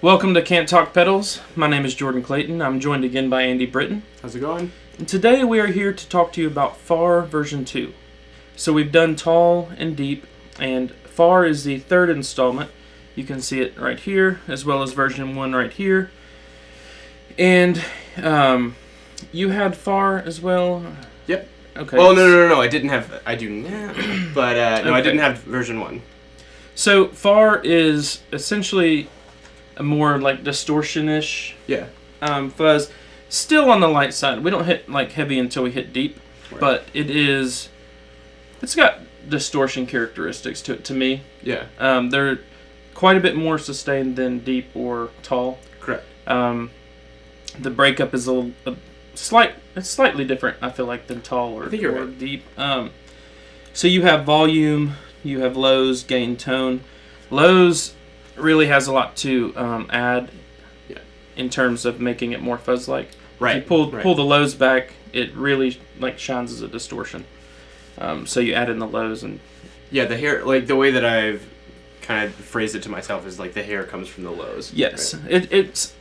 Welcome to Can't Talk Pedals. My name is Jordan Clayton. I'm joined again by Andy Britton. How's it going? And today we are here to talk to you about FAR version 2. So we've done Tall and Deep, and FAR is the third installment. You can see it right here, as well as version 1 right here. And you had FAR as well? Yep. Okay. Well, no. I didn't have... I do now. But, no, Okay. I didn't have version 1. So FAR is essentially a more like distortion-ish Yeah. fuzz. Still on the light side. We don't hit like heavy until we hit deep, Right. but it's got distortion characteristics to it to me. Yeah. They're quite a bit more sustained than deep or tall. Correct. The breakup is it's slightly different, I feel like, than tall or, I think you're or right. deep. So you have volume, you have lows, gain, tone. Lows really has a lot to add in terms of making it more fuzz-like. Right. If you pull the lows back, it really like shines as a distortion. So you add in the lows and Yeah, the hair... Like, the way that I've kind of phrased it to myself is, like, the hair comes from the lows. yes, Right? it's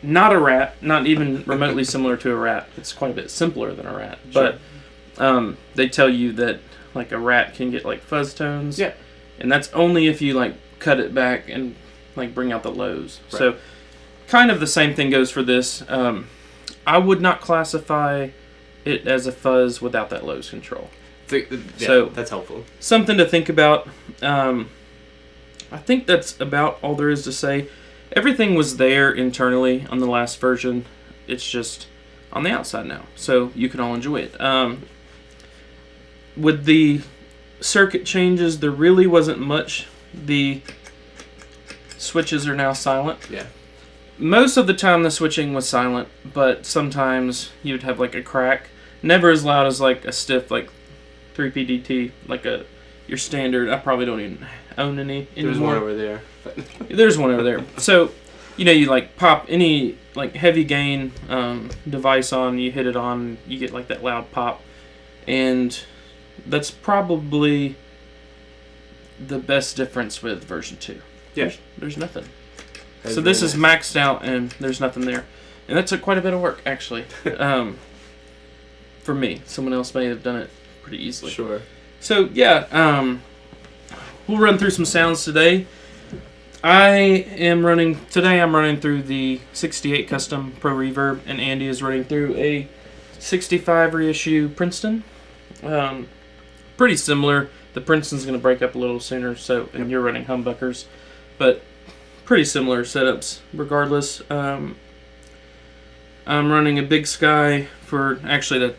not a rat, not even remotely similar to a rat. It's quite a bit simpler than a rat. Sure. But they tell you that like a rat can get like fuzz tones. Yeah. And that's only if you like cut it back and like bring out the lows. Right. So kind of the same thing goes for this. I would not classify it as a fuzz without that lows control. So that's helpful. Something to think about. I think that's about all there is to say. Everything was there internally on the last version. It's just on the outside now, so you can all enjoy it. With the circuit changes, there really wasn't much. The switches are now silent. Yeah. Most of the time the switching was silent, but sometimes you'd have like a crack. Never as loud as like a stiff like 3PDT, like your standard. I probably don't even own any anymore. There's one over there. But There's one over there. So, you like pop any like heavy gain device on, you hit it on, you get like that loud pop. And that's probably the best difference with version 2. Yeah. There's nothing. That's So this very is nice. maxed out and there's nothing there. And that took quite a bit of work, actually. For me. Someone else may have done it pretty easily. Sure. So, yeah, we'll run through some sounds today. I'm running through the 68 Custom Pro Reverb, and Andy is running through a 65 reissue Princeton. Pretty similar. The Princeton's going to break up a little sooner, and you're running humbuckers, but pretty similar setups regardless. I'm running a Big Sky for actually that.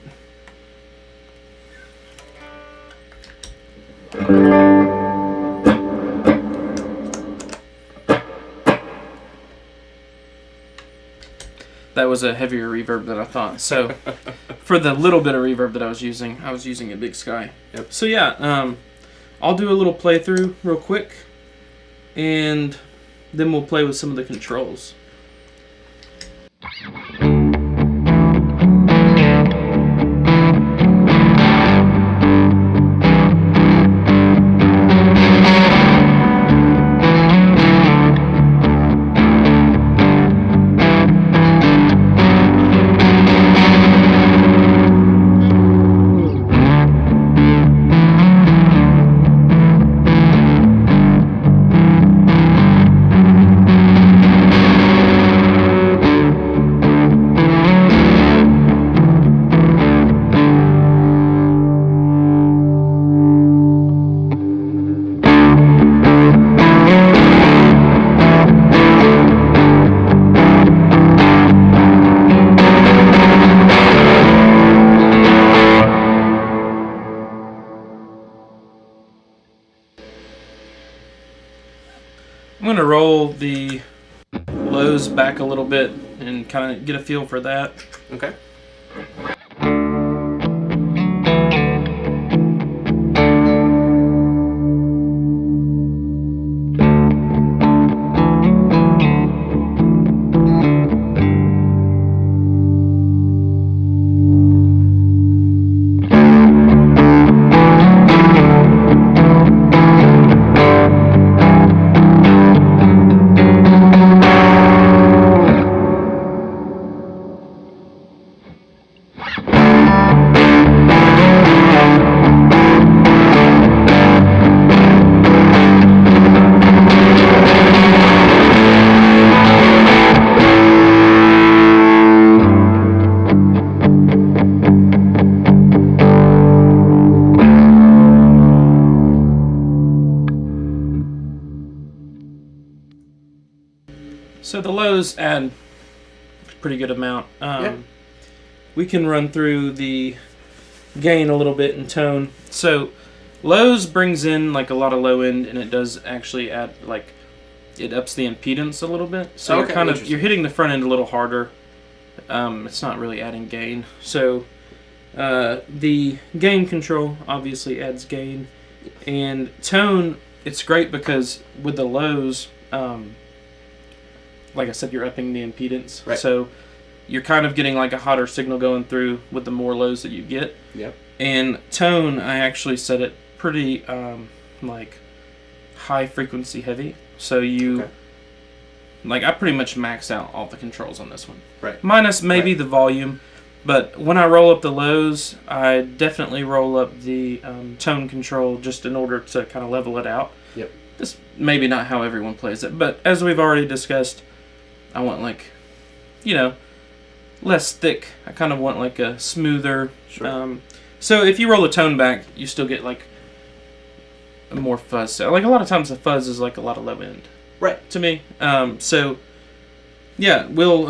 That was a heavier reverb than I thought. So, for the little bit of reverb that I was using a Big Sky. Yep. So yeah, I'll do a little playthrough real quick, and then we'll play with some of the controls. I'm going to roll the lows back a little bit and kind of get a feel for that. Okay. So the lows add a pretty good amount. We can run through the gain a little bit in tone. So lows brings in like a lot of low end, and it does actually add like it ups the impedance a little bit. So you're hitting the front end a little harder. It's not really adding gain. So the gain control obviously adds gain, and tone. It's great because with the lows, like I said, you're upping the impedance. Right. So you're kind of getting like a hotter signal going through with the more lows that you get. Yep. And tone, I actually set it pretty like high frequency heavy. So I pretty much max out all the controls on this one. Right. Minus maybe the volume. But when I roll up the lows, I definitely roll up the tone control just in order to kind of level it out. Yep. This maybe not how everyone plays it, but as we've already discussed, I want less thick. I kind of want like a smoother. Sure. So if you roll the tone back, you still get like more fuzz. So, like a lot of times the fuzz is like a lot of low end. Right. To me. So yeah, we'll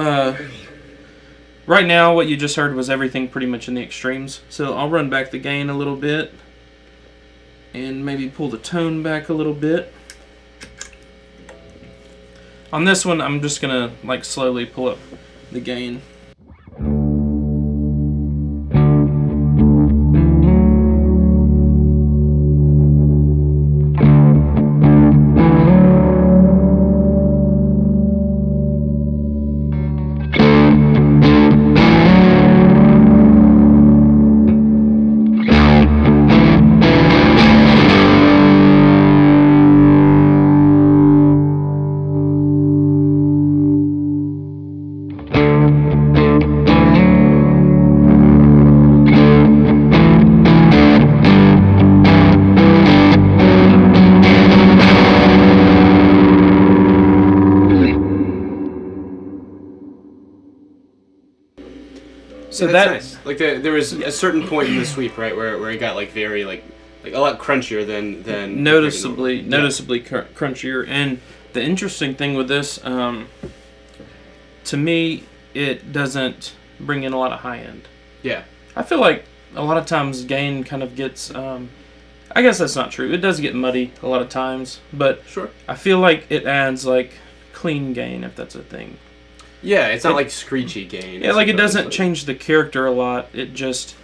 right now what you just heard was everything pretty much in the extremes. So I'll run back the gain a little bit and maybe pull the tone back a little bit. On this one, I'm just gonna like slowly pull up the gain. So that's nice. Like there was a certain point in the sweep, right, where it got like very like a lot crunchier than noticeably crunchier. And the interesting thing with this, to me, it doesn't bring in a lot of high end. Yeah, I feel like a lot of times gain kind of gets. I guess that's not true. It does get muddy a lot of times, but sure. I feel like it adds like clean gain, if that's a thing. Yeah, it's not like screechy gain. Yeah, like it doesn't change the character a lot. It just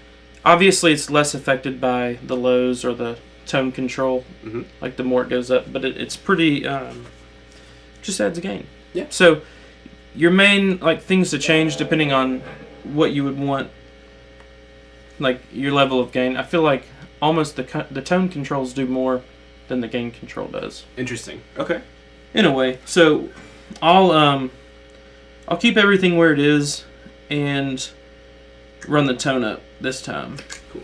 obviously it's less affected by the lows or the tone control. Mm-hmm. Like the more it goes up, but it's pretty. Just adds a gain. Yeah. So your main like things to change depending on what you would want, like your level of gain. I feel like almost the tone controls do more than the gain control does. Interesting. Okay. In a way, so I'll keep everything where it is and run the tone up this time. Cool.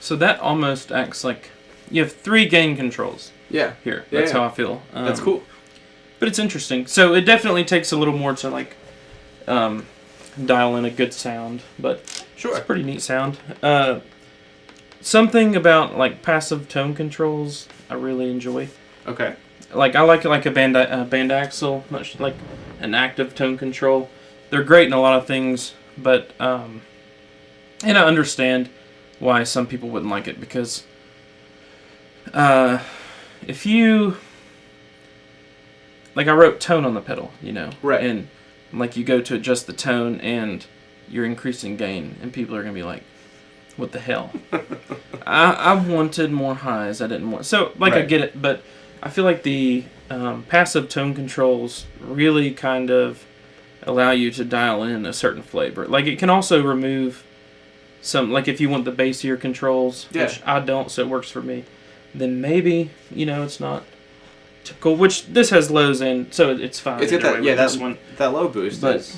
So that almost acts like you have 3 gain controls. Yeah. Here. That's how I feel. That's cool. But it's interesting. So it definitely takes a little more to like dial in a good sound, but sure, it's a pretty neat sound. Something about like passive tone controls I really enjoy. Okay. Like I like a band axle, much like an active tone control. They're great in a lot of things, but and I understand why some people wouldn't like it because if you like, I wrote tone on the pedal, Right. and like you go to adjust the tone and you're increasing gain, and people are gonna be like, "What the hell?" I wanted more highs. I didn't want I Right. get it, but I feel like the passive tone controls really kind of allow you to dial in a certain flavor. Like it can also remove some, like if you want the bassier controls, Yeah. which I don't, so it works for me. Then maybe it's not typical. Which this has lows in, so it's fine. It's got either that, way yeah, with this one. that low boost. But is,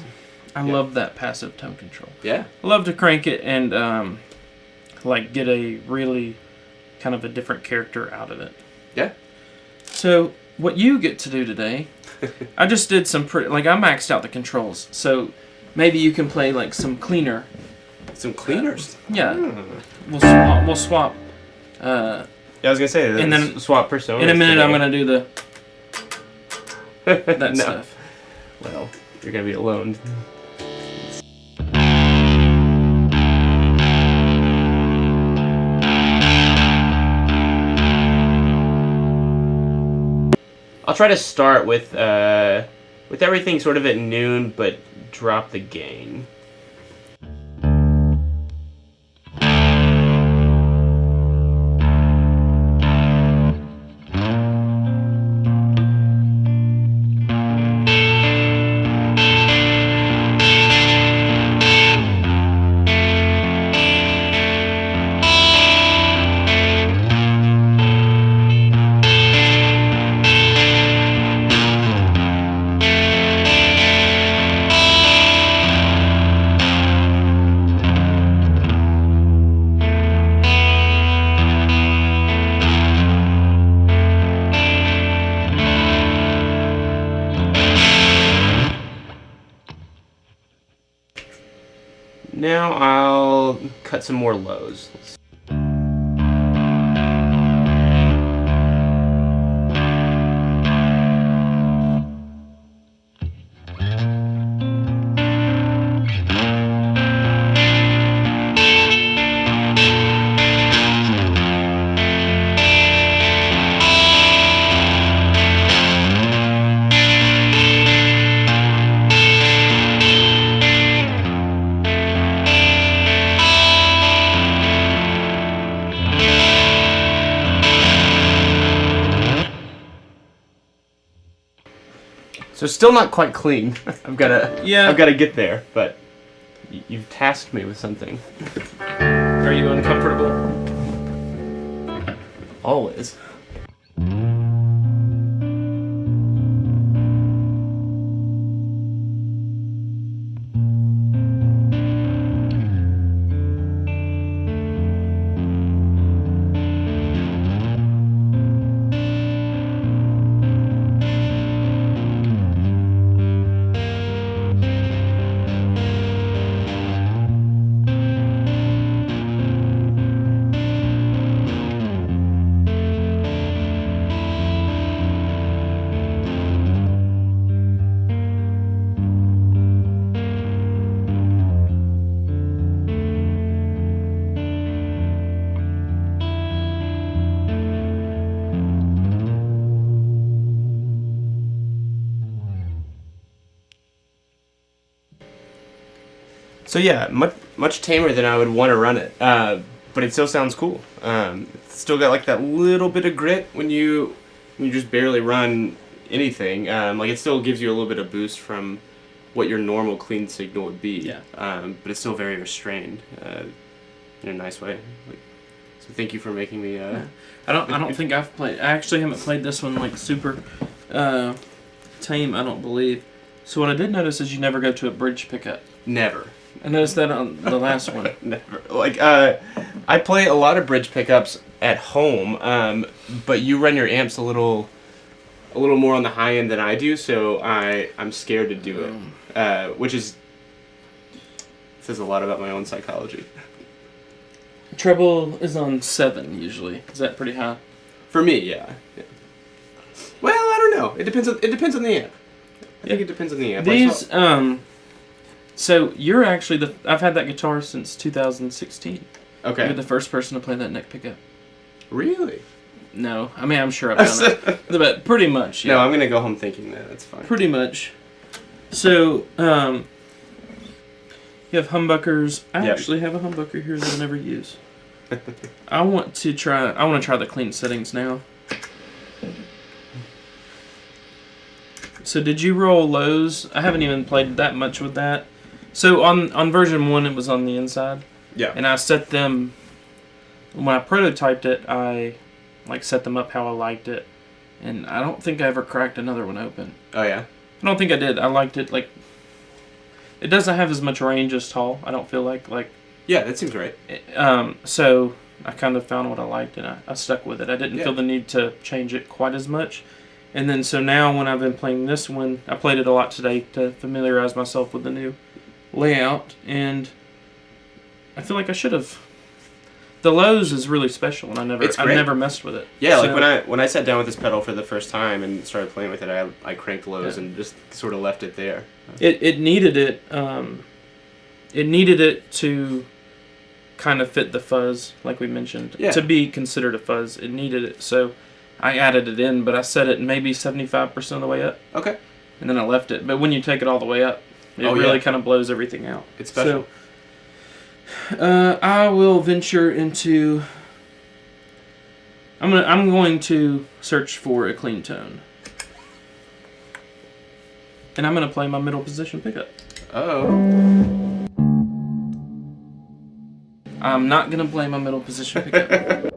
I yeah. love that passive tone control. Yeah. I love to crank it and like get a really kind of a different character out of it. Yeah. So what you get to do today, I just did some I maxed out the controls. So maybe you can play like some cleaner. Some cleaners. Yeah. Hmm. We'll swap. Yeah, I was gonna say, And then- swap personas. In a minute, today. I'm gonna do that No. stuff. Well, you're gonna be alone. I'll try to start with everything sort of at noon, but drop the gain. Now I'll cut some more lows. So still not quite clean. I've gotta get there, but you've tasked me with something. Are you uncomfortable? Always. So yeah, much tamer than I would want to run it, but it still sounds cool. It's still got like that little bit of grit when you just barely run anything. Like it still gives you a little bit of boost from what your normal clean signal would be. Yeah. But it's still very restrained in a nice way. So thank you for making me. I don't think I've played. I actually haven't played this one like super tame. I don't believe. So what I did notice is you never go to a bridge pickup. Never. I noticed that on the last one. Never. Like, I play a lot of bridge pickups at home, but you run your amps a little more on the high end than I do, so I'm scared to do it, which says a lot about my own psychology. Treble is on 7 usually. Is that pretty high? For me, yeah. Well, I don't know. It depends on the amp. I think it depends on the amp. These so you're actually I've had that guitar since 2016. Okay. You're the first person to play that neck pickup. Really? No, I mean I'm sure I've done it, but pretty much. Yeah. No, I'm gonna go home thinking that. That's fine. Pretty much. So, you have humbuckers. I Yep. actually have a humbucker here that I never use. I want to try the clean settings now. So did you roll lows? I haven't even played that much with that. So on version 1 it was on the inside. Yeah. And I set them, when I prototyped it, I set them up how I liked it. And I don't think I ever cracked another one open. Oh yeah. I don't think I did. I liked it. It doesn't have as much range as tall. I don't feel like Yeah, that seems right. so I kind of found what I liked and I stuck with it. I didn't Yeah. feel the need to change it quite as much. And then so now when I've been playing this one, I played it a lot today to familiarize myself with the new layout, and I feel like I should have. The lows is really special, and It's I've great. never messed with it. Yeah, So- like when I sat down with this pedal for the first time and started playing with it, I cranked lows and just sort of left it there. It needed it. It needed it to kind of fit the fuzz, like we mentioned. Yeah. To be considered a fuzz, it needed it. So I added it in, but I set it maybe 75% of the way up, Okay. and then I left it. But when you take it all the way up, it Oh, really yeah. kind of blows everything out. It's special. So, I will venture into. I'm going to search for a clean tone, and I'm gonna play my middle position pickup. Oh. I'm not gonna play my middle position pickup.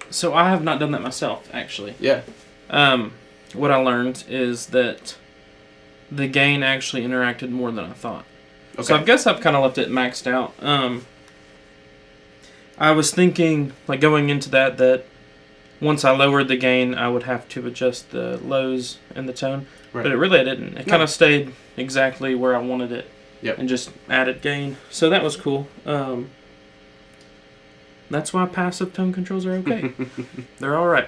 So I have not done that myself, actually. Yeah. What I learned is that the gain actually interacted more than I thought. Okay. So I guess I've kind of left it maxed out. I was thinking, going into that once I lowered the gain, I would have to adjust the lows and the tone. Right. But it really didn't. It kind of stayed exactly where I wanted it. Yep. And just added gain. So that was cool. That's why passive tone controls are okay. They're all right.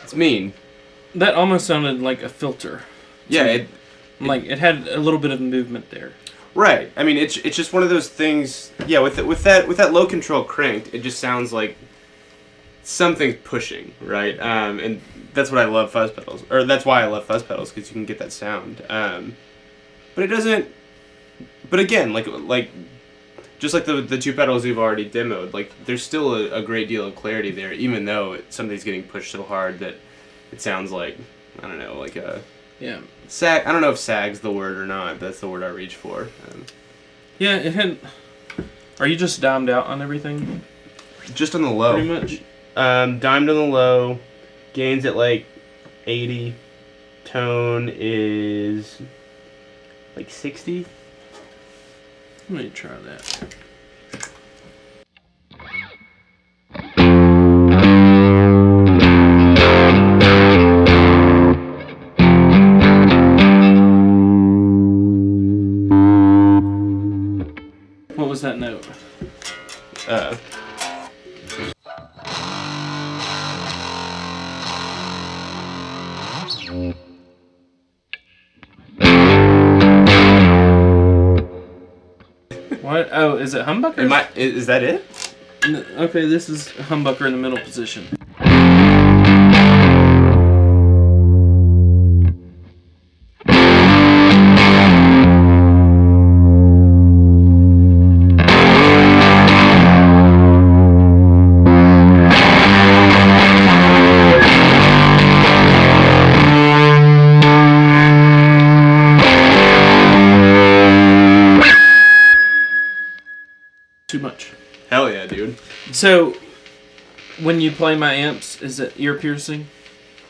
It's mean. That almost sounded like a filter. Yeah, Like it had a little bit of movement there. right. I mean, it's just one of those things. Yeah, with that low control cranked, it just sounds like something's pushing, right? And that's what I love fuzz pedals, or that's why I love fuzz pedals, because you can get that sound. But it doesn't. But again, like just like the two pedals we've already demoed, like there's still a great deal of clarity there, even though something's getting pushed so hard that it sounds like, I don't know, like a Yeah. sag. I don't know if sag's the word or not. But that's the word I reach for. Yeah, it had. Are you just dimed out on everything? Just on the low. Pretty much. Dimed on the low, gains at like 80. Tone is like 60. Let me try that. What was that note? What? Oh, is it humbucker? Is that it? Okay, this is humbucker in the middle position. Too much. Hell yeah, dude. So, when you play my amps, is it ear piercing?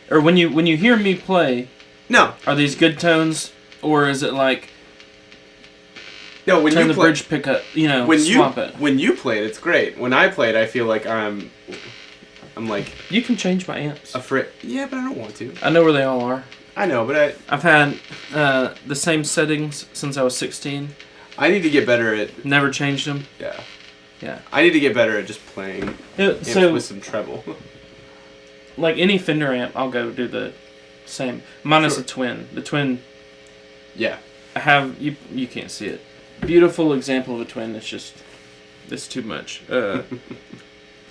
Or when you hear me play, No. are these good tones, or is it like No, when turn you the play, bridge pickup, when swap it? when you play it, it's great. When I play it, I feel like I'm like You can change my amps. afraid. Yeah, but I don't want to. I know where they all are. I know, but I've had the same settings since I was 16. I need to get better at. Never changed them. Yeah. Yeah. I need to get better at just playing amps So, with some treble. like any Fender amp, I'll go do the same. Minus Sure. the twin. The twin, Yeah. I have, you can't see it. Beautiful example of a twin. It's too much.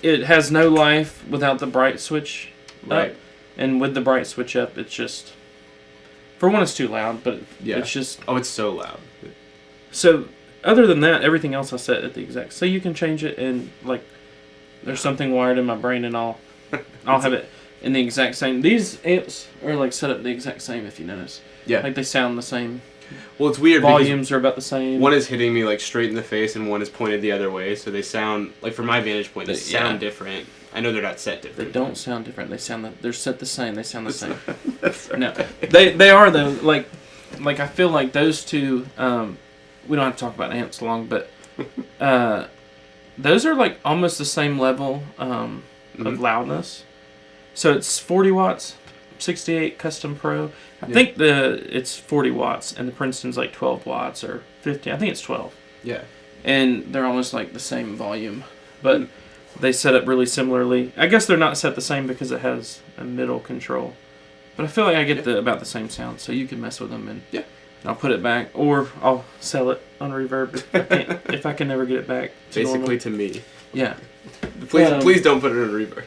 It has no life without the bright switch Right. up. And with the bright switch up, it's just, for one, it's too loud, but Yeah. it's just, Oh, it's so loud. so other than that, everything else I set at the exact, so you can change it and like, there's something wired in my brain and I'll have it in the exact same. These amps are like set up the exact same if you notice. Yeah. Like they sound the same. Well, it's weird because Volumes are about the same. one is hitting me like straight in the face and one is pointed the other way, so they sound like from my vantage point, they sound different. I know they're not set They different. don't sound different. They sound they're set the same. They sound the same. That's No, they are though. Like I feel like those two. We don't have to talk about amps long, but those are like almost the same level of loudness. So it's 40 watts, 68 Custom Pro. I think it's 40 watts, and the Princeton's like 12 watts or 50. I think it's 12. Yeah. And they're almost like the same volume, but they set up really similarly. I guess they're not set the same because it has a middle control, but I feel like I get about the same sound, so you can mess with them and I'll put it back, or I'll sell it on Reverb if I can never get it back. Basically normal. to me. Yeah. Please don't put it on Reverb.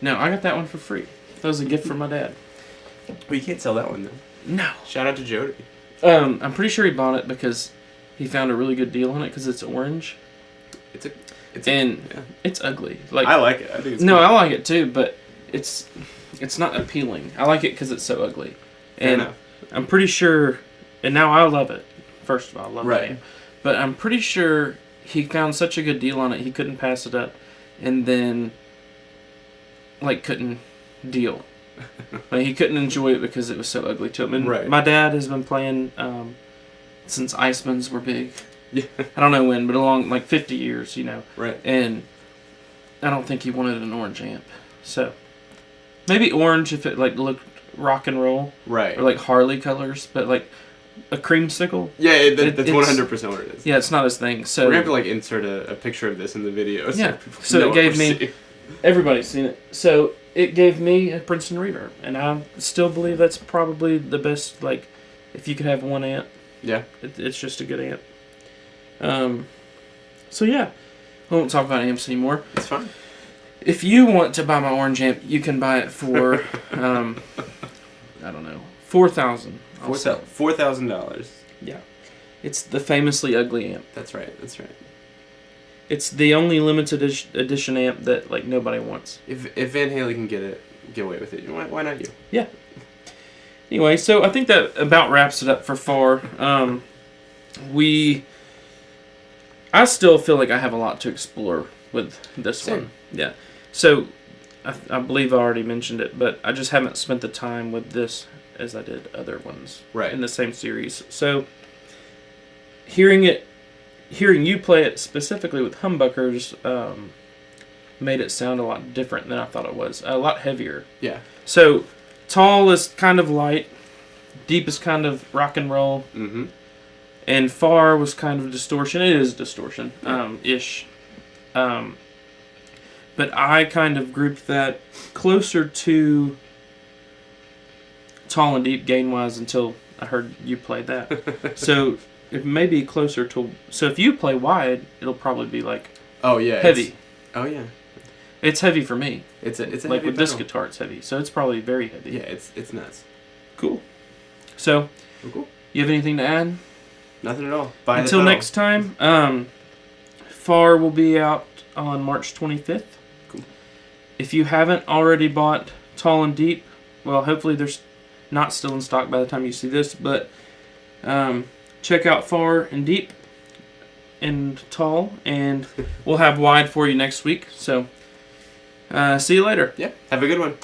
No, I got that one for free. That was a gift from my dad. Well, you can't sell that one though. No. Shout out to Jody. I'm pretty sure he bought it because he found a really good deal on it because it's orange. It's ugly. Like I like it. I think it's no, cool. I like it too, but it's not appealing. I like it because it's so ugly. Fair And enough. I'm pretty sure, and now I love it. First of all, I love Right. it. But I'm pretty sure he found such a good deal on it, he couldn't pass it up, and then like couldn't deal. Like he couldn't enjoy it because it was so ugly to him. And Right. my dad has been playing since Icemans were big. Yeah. I don't know when, but along like 50 years, Right. And I don't think he wanted an orange amp. So maybe orange if it like looked rock and roll, Right. or like Harley colors, but like a creamsicle. Yeah, that's it's 100% what it is. Yeah, it's not his thing. So We're gonna have to like insert a picture of this in the video. Yeah. people So know it what gave we're me- seeing. everybody's seen it. So it gave me a Princeton reverb, and I still believe that's probably the best. Like, if you could have one amp, Yeah. it's just a good amp. So yeah, I won't talk about amps anymore. It's fine. If you want to buy my orange amp, you can buy it for I don't know, $4,000. $4,000. Yeah, it's the famously ugly amp. That's right. That's right. It's the only limited edition amp that like nobody wants. If Van Halen can get away with it, why not you? Yeah. Anyway, so I think that about wraps it up for Far. I still feel like I have a lot to explore with this Same. one. Yeah. So I believe I already mentioned it, but I just haven't spent the time with this as I did other ones Right. in the same series. So hearing you play it specifically with humbuckers made it sound a lot different than I thought it was. A lot heavier. Yeah. So tall is kind of light, deep is kind of rock and roll, Mm-hmm. and far was kind of distortion. It is distortion, ish. But I kind of grouped that closer to tall and deep gain wise until I heard you play that. So it may be closer to. So if you play wide, it'll probably be like Oh yeah. heavy. Oh yeah. It's heavy for me. It's a Like heavy with this pedal. guitar, it's heavy. So it's probably very heavy. Yeah, it's nuts. Cool. So Cool. you have anything to add? Nothing at all. Buy the Until pedal. next time, Far will be out on March 25th. Cool. If you haven't already bought Tall and Deep, well, hopefully there's not still in stock by the time you see this, but check out Far and Deep and Tall, and we'll have Wide for you next week. So, see you later. Yeah. Have a good one.